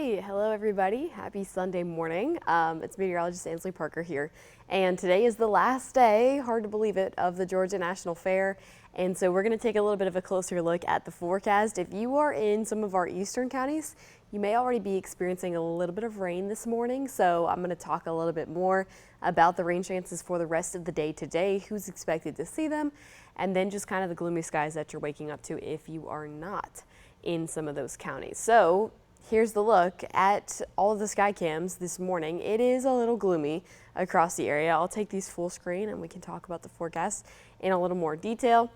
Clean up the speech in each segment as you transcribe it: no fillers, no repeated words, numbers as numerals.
Hey, hello everybody. Happy Sunday morning. It's Meteorologist Ansley Parker here. And today is the last day, hard to believe it, of the Georgia National Fair. And so we're going to take a little bit of a closer look at the forecast. If you are in some of our eastern counties, you may already be experiencing a little bit of rain this morning. So I'm going to talk a little bit more about the rain chances for the rest of the day today, who's expected to see them, and then just kind of the gloomy skies that you're waking up to if you are not in some of those counties. So here's the look at all of the sky cams this morning. It is a little gloomy across the area. I'll take these full screen and we can talk about the forecast in a little more detail.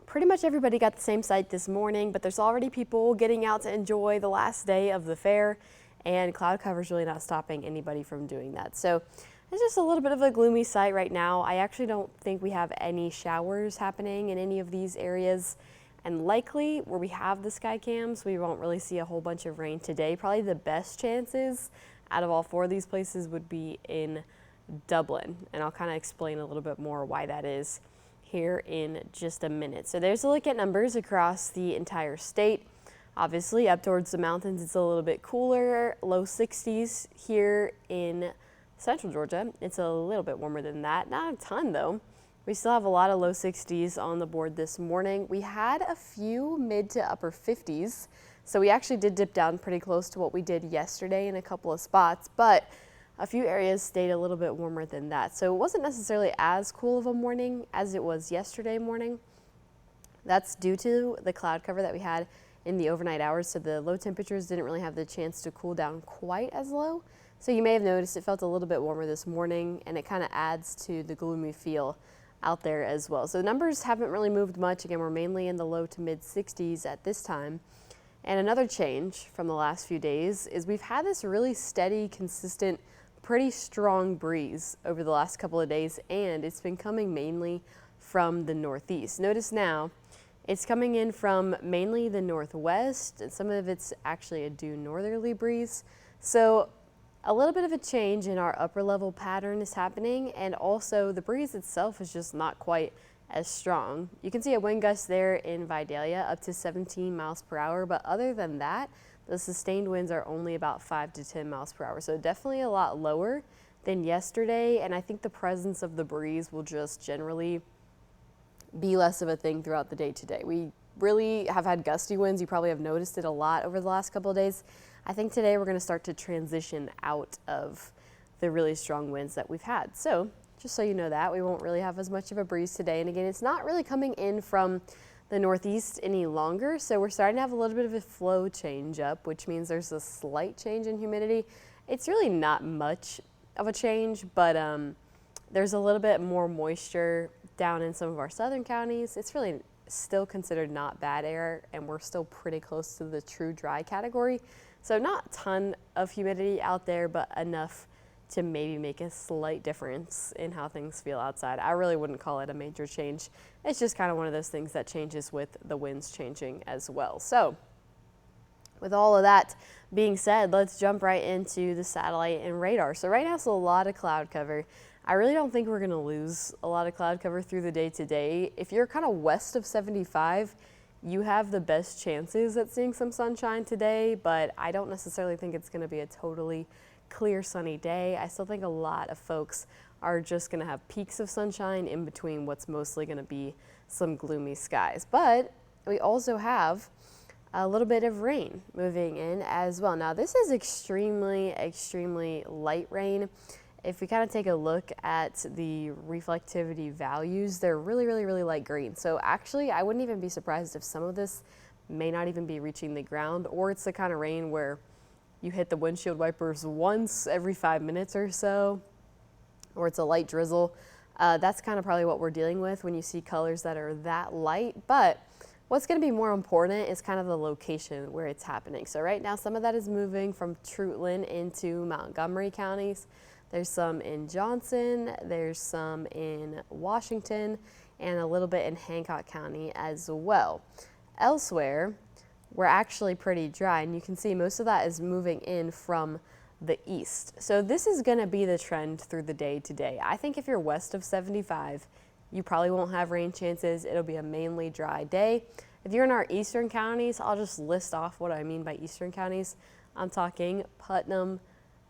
Pretty much everybody got the same sight this morning, but there's already people getting out to enjoy the last day of the fair, and cloud cover is really not stopping anybody from doing that. So it's just a little bit of a gloomy sight right now. I actually don't think we have any showers happening in any of these areas. And likely where we have the sky cams, we won't really see a whole bunch of rain today. Probably the best chances out of all four of these places would be in Dublin. And I'll kind of explain a little bit more why that is here in just a minute. So there's a look at numbers across the entire state. Obviously up towards the mountains, it's a little bit cooler, low 60s here in central Georgia. It's a little bit warmer than that, not a ton though. We still have a lot of low 60s on the board this morning. We had a few mid to upper 50s, so we actually did dip down pretty close to what we did yesterday in a couple of spots, but a few areas stayed a little bit warmer than that. So it wasn't necessarily as cool of a morning as it was yesterday morning. That's due to the cloud cover that we had in the overnight hours, so the low temperatures didn't really have the chance to cool down quite as low. So you may have noticed it felt a little bit warmer this morning, and it kind of adds to the gloomy feel out there as well. So the numbers haven't really moved much. Again, we're mainly in the low to mid 60s at this time. And another change from the last few days is we've had this really steady, consistent, pretty strong breeze over the last couple of days, and it's been coming mainly from the northeast. Notice now it's coming in from mainly the northwest, and some of it's actually a due northerly breeze. So a little bit of a change in our upper level pattern is happening, and also the breeze itself is just not quite as strong. You can see a wind gust there in Vidalia up to 17 miles per hour, but other than that, the sustained winds are only about 5 to 10 miles per hour. So definitely a lot lower than yesterday, and I think the presence of the breeze will just generally be less of a thing throughout the day today. We really have had gusty winds. You probably have noticed it a lot over the last couple of days. I think today we're going to start to transition out of the really strong winds that we've had. So just so you know that, we won't really have as much of a breeze today. And again, it's not really coming in from the northeast any longer. So we're starting to have a little bit of a flow change up, which means there's a slight change in humidity. It's really not much of a change, but there's a little bit more moisture down in some of our southern counties. It's really still considered not bad air, and we're still pretty close to the true dry category. So not a ton of humidity out there, but enough to maybe make a slight difference in how things feel outside. I really wouldn't call it a major change. It's just kind of one of those things that changes with the winds changing as well. So with all of that being said, let's jump right into the satellite and radar. So right now it's a lot of cloud cover. I really don't think we're going to lose a lot of cloud cover through the day today. If you're kind of west of 75, you have the best chances at seeing some sunshine today, but I don't necessarily think it's going to be a totally clear sunny day. I still think a lot of folks are just going to have peaks of sunshine in between what's mostly going to be some gloomy skies. But we also have a little bit of rain moving in as well. Now this is extremely light rain. If we kind of take a look at the reflectivity values, they're really light green. So actually, I wouldn't even be surprised if some of this may not even be reaching the ground, or it's the kind of rain where you hit the windshield wipers once every 5 minutes or so, or it's a light drizzle. That's kind of probably what we're dealing with when you see colors that are that light. But what's going to be more important is kind of the location where it's happening. So right now, some of that is moving from Treutlen into Montgomery counties. There's some in Johnson, there's some in Washington, and a little bit in Hancock County as well. Elsewhere, we're actually pretty dry, and you can see most of that is moving in from the east. So this is going to be the trend through the day today. I think if you're west of 75, you probably won't have rain chances. It'll be a mainly dry day. If you're in our eastern counties, I'll just list off what I mean by eastern counties. I'm talking Putnam,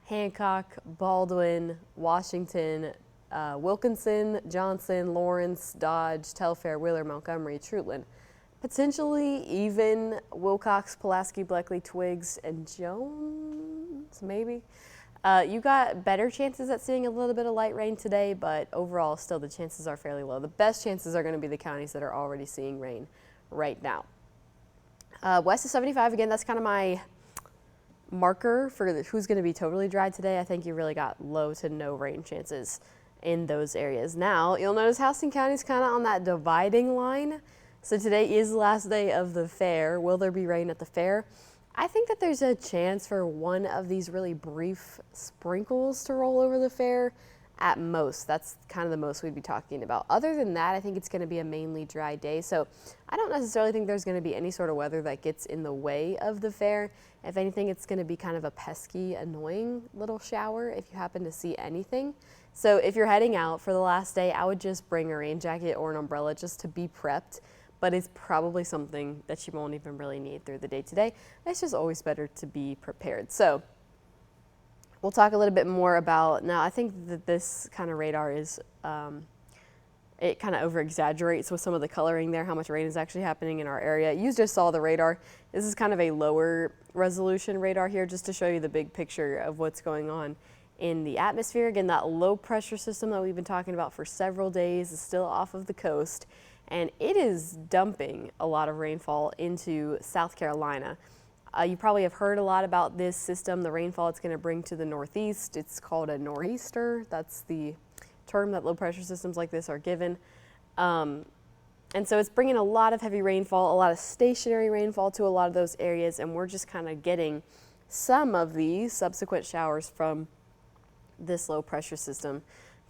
Hancock, Baldwin, Washington, Wilkinson, Johnson, Lawrence, Dodge, Telfair, Wheeler, Montgomery, Trutland. Potentially even Wilcox, Pulaski, Bleckley, Twiggs, and Jones, maybe. You got better chances at seeing a little bit of light rain today, but overall still the chances are fairly low. The best chances are going to be the counties that are already seeing rain right now. West of 75, again, that's kind of my marker for who's going to be totally dry today. I think you really got low to no rain chances in those areas. Now, you'll notice Houston County is kind of on that dividing line. So today is the last day of the fair. Will there be rain at the fair? I think that there's a chance for one of these really brief sprinkles to roll over the fair at most. That's kind of the most we'd be talking about. Other than that, I think it's going to be a mainly dry day. So I don't necessarily think there's going to be any sort of weather that gets in the way of the fair. If anything, it's going to be kind of a pesky, annoying little shower if you happen to see anything. So if you're heading out for the last day, I would just bring a rain jacket or an umbrella just to be prepped. But it's probably something that you won't even really need through the day today. It's just always better to be prepared. So we'll talk a little bit more about, now I think that this kind of radar is, it kind of over exaggerates with some of the coloring there, how much rain is actually happening in our area. You just saw the radar. This is kind of a lower resolution radar here just to show you the big picture of what's going on in the atmosphere. Again, that low pressure system that we've been talking about for several days is still off of the coast, and it is dumping a lot of rainfall into South Carolina. You probably have heard a lot about this system, the rainfall it's going to bring to the northeast. It's called a nor'easter. That's the term that low pressure systems like this are given. And so it's bringing a lot of heavy rainfall, a lot of stationary rainfall to a lot of those areas, and we're just kind of getting some of these subsequent showers from this low pressure system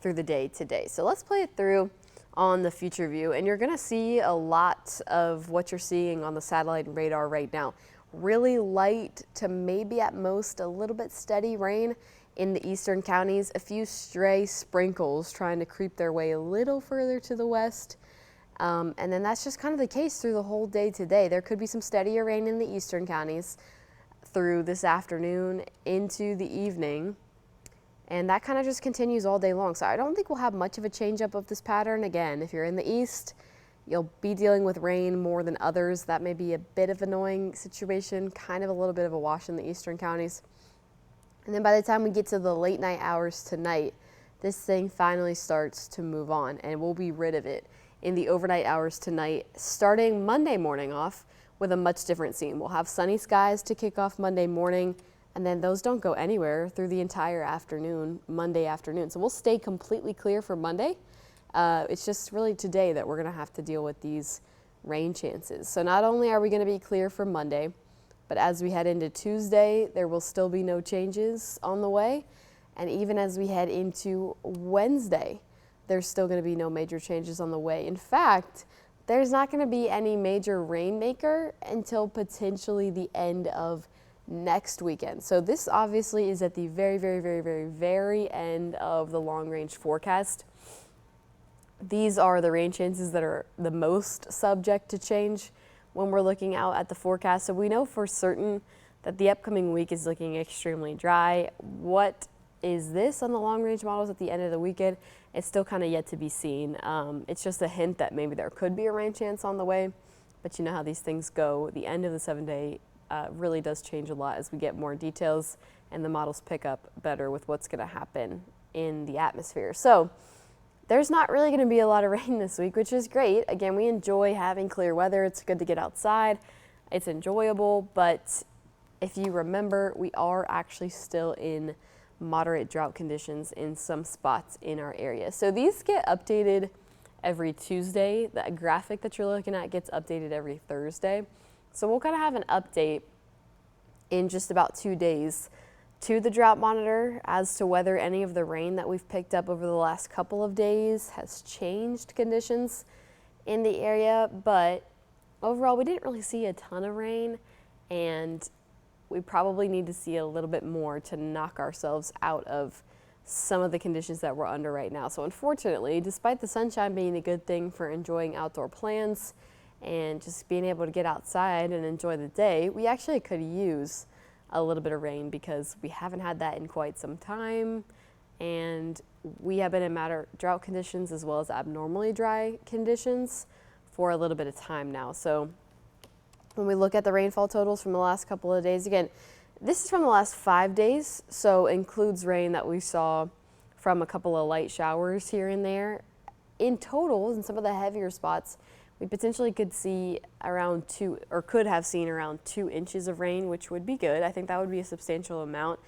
through the day today. So let's play it through on the future view, and you're going to see a lot of what you're seeing on the satellite and radar right now. Really light to maybe at most a little bit steady rain in the eastern counties, a few stray sprinkles trying to creep their way a little further to the west. And then that's just kind of the case through the whole day today. There could be some steadier rain in the eastern counties through this afternoon into the evening. And that kind of just continues all day long. So I don't think we'll have much of a change up of this pattern. Again, if you're in the east, you'll be dealing with rain more than others. That may be a bit of an annoying situation, kind of a little bit of a wash in the eastern counties. And then by the time we get to the late night hours tonight, this thing finally starts to move on, and we'll be rid of it in the overnight hours tonight, starting Monday morning off with a much different scene. We'll have sunny skies to kick off Monday morning, and then those don't go anywhere through the entire afternoon, Monday afternoon. So we'll stay completely clear for Monday. It's just really today that we're going to have to deal with these rain chances. So not only are we going to be clear for Monday, but as we head into Tuesday, there will still be no changes on the way. And even as we head into Wednesday, there's still going to be no major changes on the way. In fact, there's not going to be any major rainmaker until potentially the end of next weekend. So this obviously is at the very, very, very, very, very end of the long range forecast. These are the rain chances that are the most subject to change when we're looking out at the forecast. So we know for certain that the upcoming week is looking extremely dry. What is this on the long range models at the end of the weekend? It's still kind of yet to be seen. It's just a hint that maybe there could be a rain chance on the way, but you know how these things go. The end of the 7-day really does change a lot as we get more details and the models pick up better with what's going to happen in the atmosphere. So there's not really going to be a lot of rain this week, which is great. Again, we enjoy having clear weather. It's good to get outside. It's enjoyable, but if you remember, we are actually still in moderate drought conditions in some spots in our area. So these get updated every Tuesday. The graphic that you're looking at gets updated every Thursday. So we'll kind of have an update in just about 2 days to the drought monitor as to whether any of the rain that we've picked up over the last couple of days has changed conditions in the area. But overall, we didn't really see a ton of rain, and we probably need to see a little bit more to knock ourselves out of some of the conditions that we're under right now. So unfortunately, despite the sunshine being a good thing for enjoying outdoor plans and just being able to get outside and enjoy the day, we actually could use a little bit of rain because we haven't had that in quite some time, and we have been in drought conditions as well as abnormally dry conditions for a little bit of time now. So when we look at the rainfall totals from the last couple of days, again, this is from the last 5 days, so includes rain that we saw from a couple of light showers here and there. In total, in some of the heavier spots, we potentially could see around could have seen around 2 inches of rain, which would be good. I think that would be a substantial amount.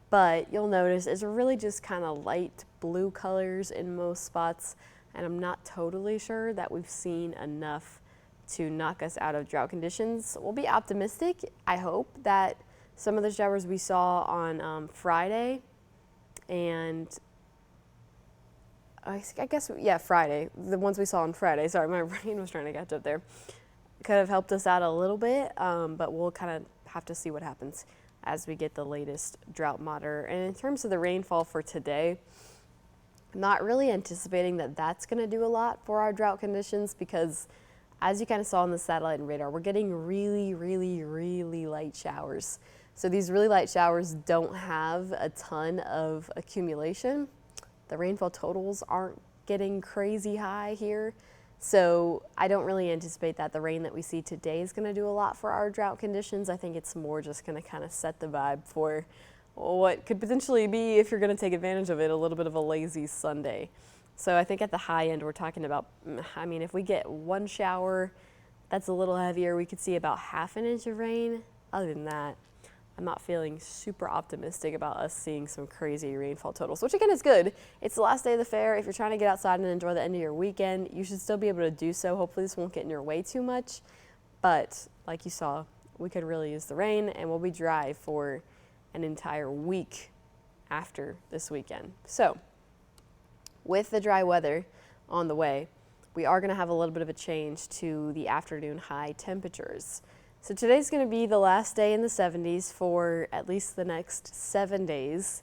But you'll notice it's really just kind of light blue colors in most spots, and I'm not totally sure that we've seen enough to knock us out of drought conditions. We'll be optimistic. I hope that some of the showers we saw on Friday and Friday, the ones we saw on Friday, sorry, my brain was trying to catch up there, could have helped us out a little bit, but we'll kind of have to see what happens as we get the latest drought monitor. And in terms of the rainfall for today, I'm not really anticipating that that's going to do a lot for our drought conditions because, as you kind of saw on the satellite and radar, we're getting really, really, really light showers. So these really light showers don't have a ton of accumulation. The rainfall totals aren't getting crazy high here. So I don't really anticipate that the rain that we see today is going to do a lot for our drought conditions. I think it's more just going to kind of set the vibe for what could potentially be, if you're going to take advantage of it, a little bit of a lazy Sunday. So I think at the high end, we're talking about, I mean, if we get one shower that's a little heavier, we could see about 1/2 inch of rain. Other than that, I'm not feeling super optimistic about us seeing some crazy rainfall totals, which again is good. It's the last day of the fair. If you're trying to get outside and enjoy the end of your weekend, you should still be able to do so. Hopefully this won't get in your way too much. But like you saw, we could really use the rain, and we'll be dry for an entire week after this weekend. So with the dry weather on the way, we are going to have a little bit of a change to the afternoon high temperatures. So today's going to be the last day in the 70s for at least the next 7 days.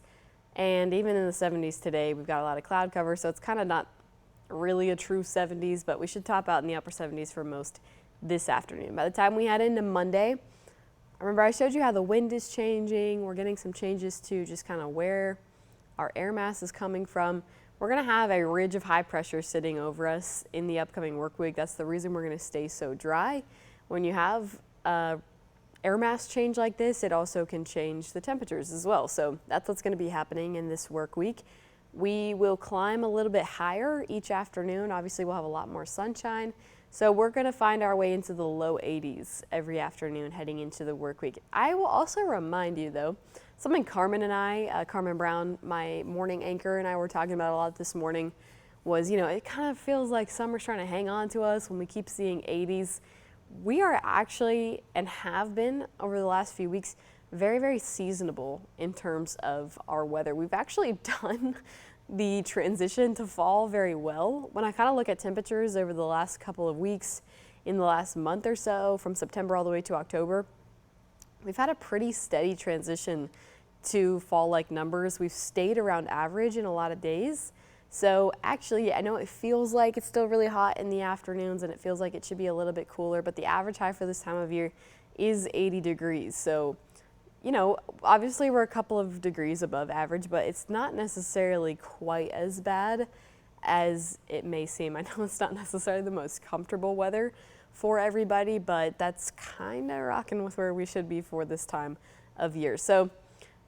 And even in the 70s today, we've got a lot of cloud cover, so it's kind of not really a true 70s, but we should top out in the upper 70s for most this afternoon. By the time we head into Monday, remember I showed you how the wind is changing. We're getting some changes to just kind of where our air mass is coming from. We're going to have a ridge of high pressure sitting over us in the upcoming work week. That's the reason we're going to stay so dry. When you have air mass change like this, it also can change the temperatures as well. So that's what's going to be happening in this work week. We will climb a little bit higher each afternoon. Obviously, we'll have a lot more sunshine. So we're going to find our way into the low 80s every afternoon heading into the work week. I will also remind you, though, something Carmen Brown, my morning anchor, and I were talking about a lot this morning was, it kind of feels like summer's trying to hang on to us when we keep seeing 80s. We are actually, and have been over the last few weeks, very, very seasonable in terms of our weather. We've actually done the transition to fall very well. When I kind of look at temperatures over the last couple of weeks, in the last month or so, from September all the way to October, we've had a pretty steady transition to fall-like numbers. We've stayed around average in a lot of days. So actually, I know it feels like it's still really hot in the afternoons and it feels like it should be a little bit cooler, but the average high for this time of year is 80 degrees. So, obviously we're a couple of degrees above average, but it's not necessarily quite as bad as it may seem. I know it's not necessarily the most comfortable weather for everybody, but that's kind of rocking with where we should be for this time of year. So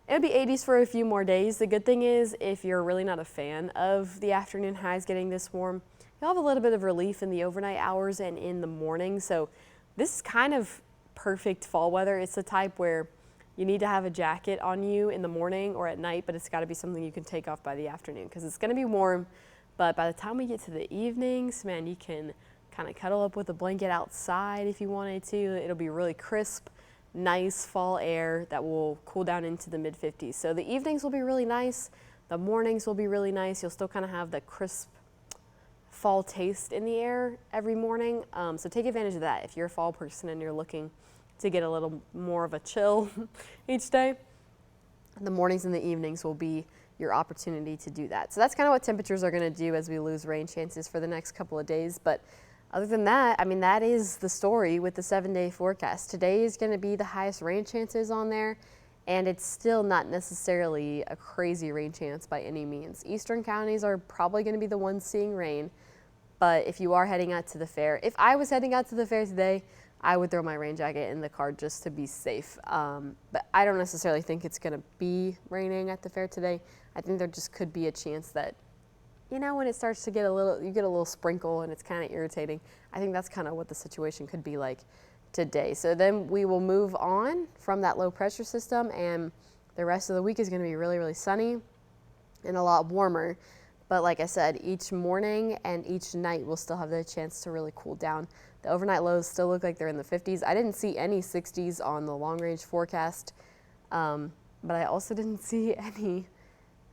it'll be 80s for a few more days. The good thing is, if you're really not a fan of the afternoon highs getting this warm, you'll have a little bit of relief in the overnight hours and in the morning. So this is kind of perfect fall weather. It's the type where you need to have a jacket on you in the morning or at night, but it's got to be something you can take off by the afternoon because it's going to be warm. But by the time we get to the evenings, man, you can kind of cuddle up with a blanket outside if you wanted to. It'll be really crisp, nice fall air that will cool down into the mid-50s. So the evenings will be really nice. The mornings will be really nice. You'll still kind of have the crisp fall taste in the air every morning. So take advantage of that if you're a fall person and you're looking to get a little more of a chill each day. The mornings and the evenings will be your opportunity to do that. So that's kind of what temperatures are going to do as we lose rain chances for the next couple of days. But Other than that, I mean, that is the story with the 7-day forecast. Today is going to be the highest rain chances on there, and it's still not necessarily a crazy rain chance by any means. Eastern counties are probably going to be the ones seeing rain, but if you are heading out to the fair, if I was heading out to the fair today, I would throw my rain jacket in the car just to be safe. But I don't necessarily think it's going to be raining at the fair today. I think there just could be a chance that, you know, when it starts to get you get a little sprinkle and it's kind of irritating. I think that's kind of what the situation could be like today. So then we will move on from that low pressure system, and the rest of the week is going to be really, really sunny and a lot warmer. But like I said, each morning and each night we'll still have the chance to really cool down. The overnight lows still look like they're in the 50s. I didn't see any 60s on the long range forecast, but I also didn't see any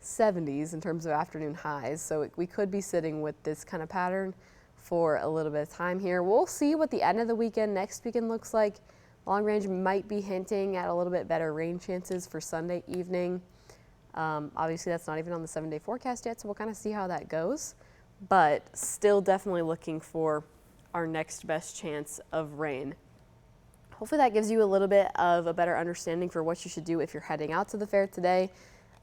70s in terms of afternoon highs. So we could be sitting with this kind of pattern for a little bit of time here. We'll see what the end of the weekend, next weekend looks like. Long range might be hinting at a little bit better rain chances for Sunday evening. Obviously that's not even on the 7-day forecast yet, so we'll kind of see how that goes, but still definitely looking for our next best chance of rain. Hopefully that gives you a little bit of a better understanding for what you should do if you're heading out to the fair today.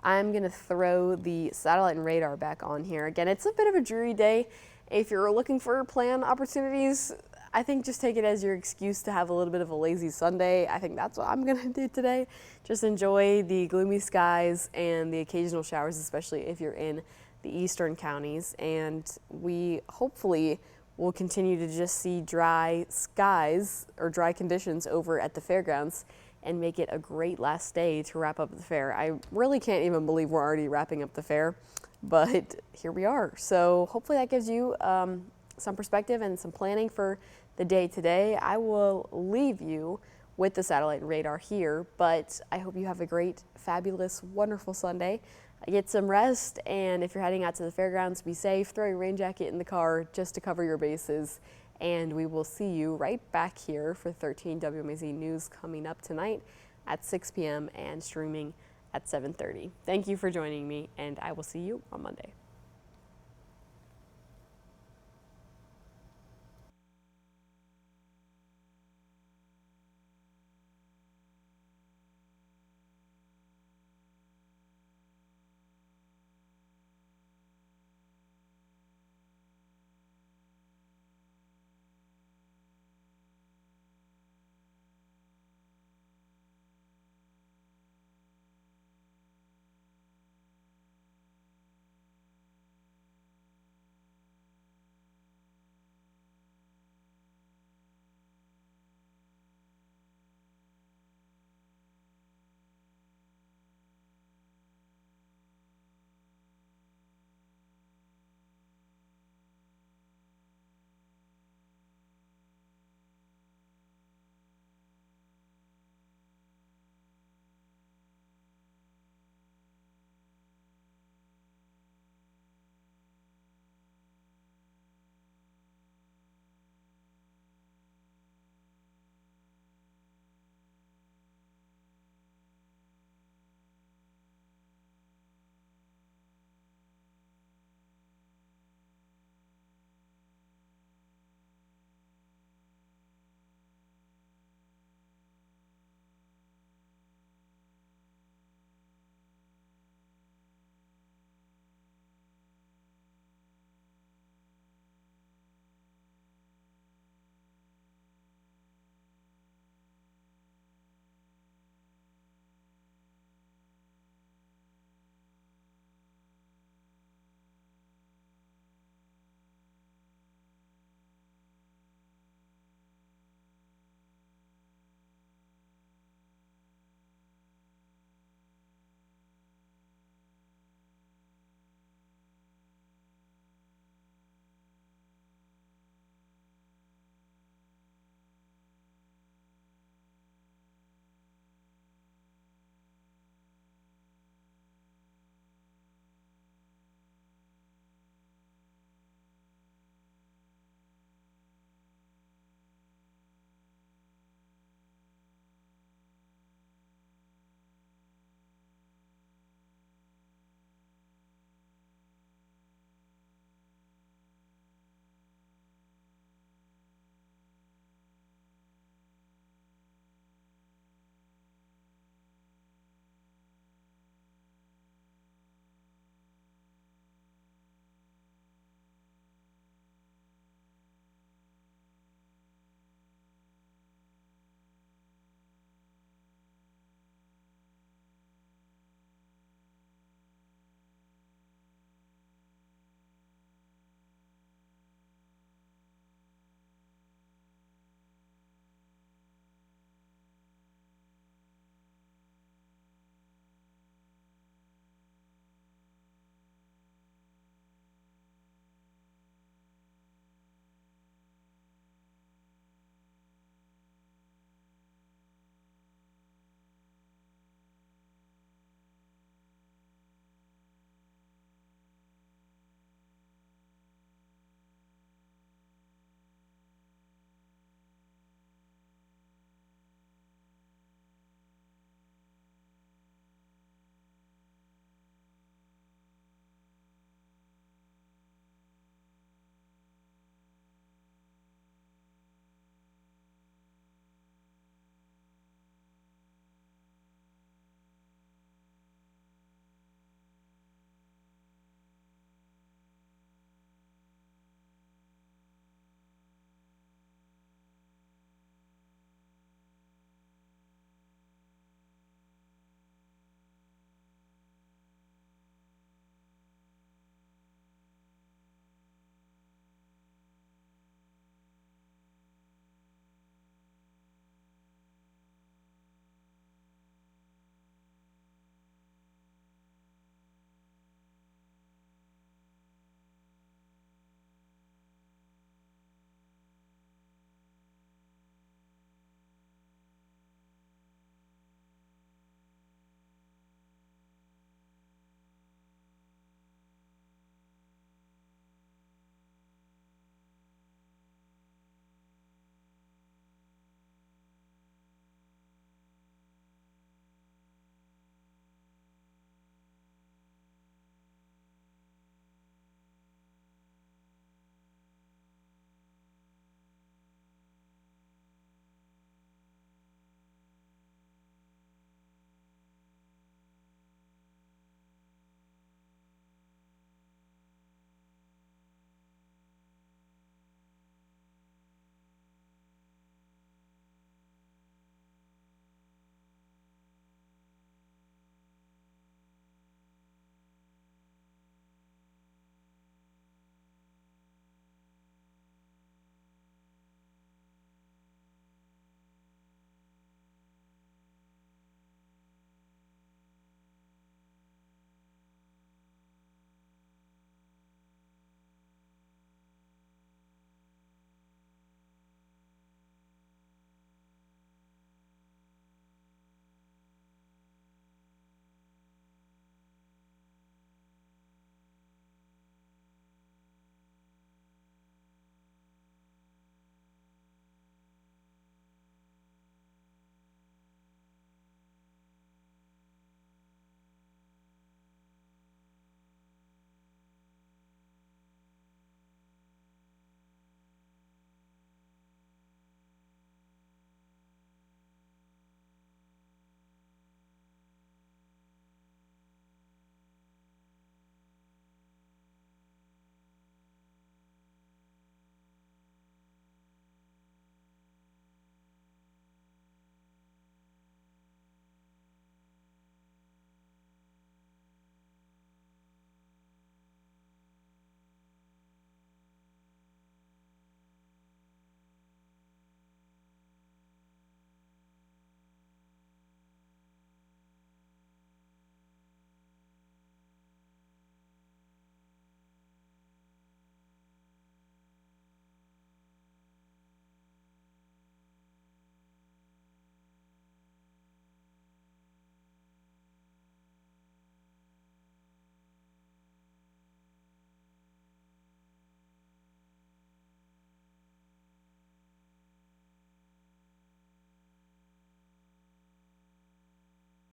I'm going to throw the satellite and radar back on here. Again, it's a bit of a dreary day. If you're looking for plan opportunities, I think just take it as your excuse to have a little bit of a lazy Sunday. I think that's what I'm going to do today. Just enjoy the gloomy skies and the occasional showers, especially if you're in the eastern counties. And we hopefully will continue to just see dry skies or dry conditions over at the fairgrounds and make it a great last day to wrap up the fair. I really can't even believe we're already wrapping up the fair, but here we are. So hopefully that gives you some perspective and some planning for the day today. I will leave you with the satellite and radar here, but I hope you have a great, fabulous, wonderful Sunday. Get some rest, and if you're heading out to the fairgrounds, be safe. Throw your rain jacket in the car just to cover your bases, and we will see you right back here for 13 WMAZ News coming up tonight at 6 p.m. and streaming at 7:30. Thank you for joining me, and I will see you on Monday.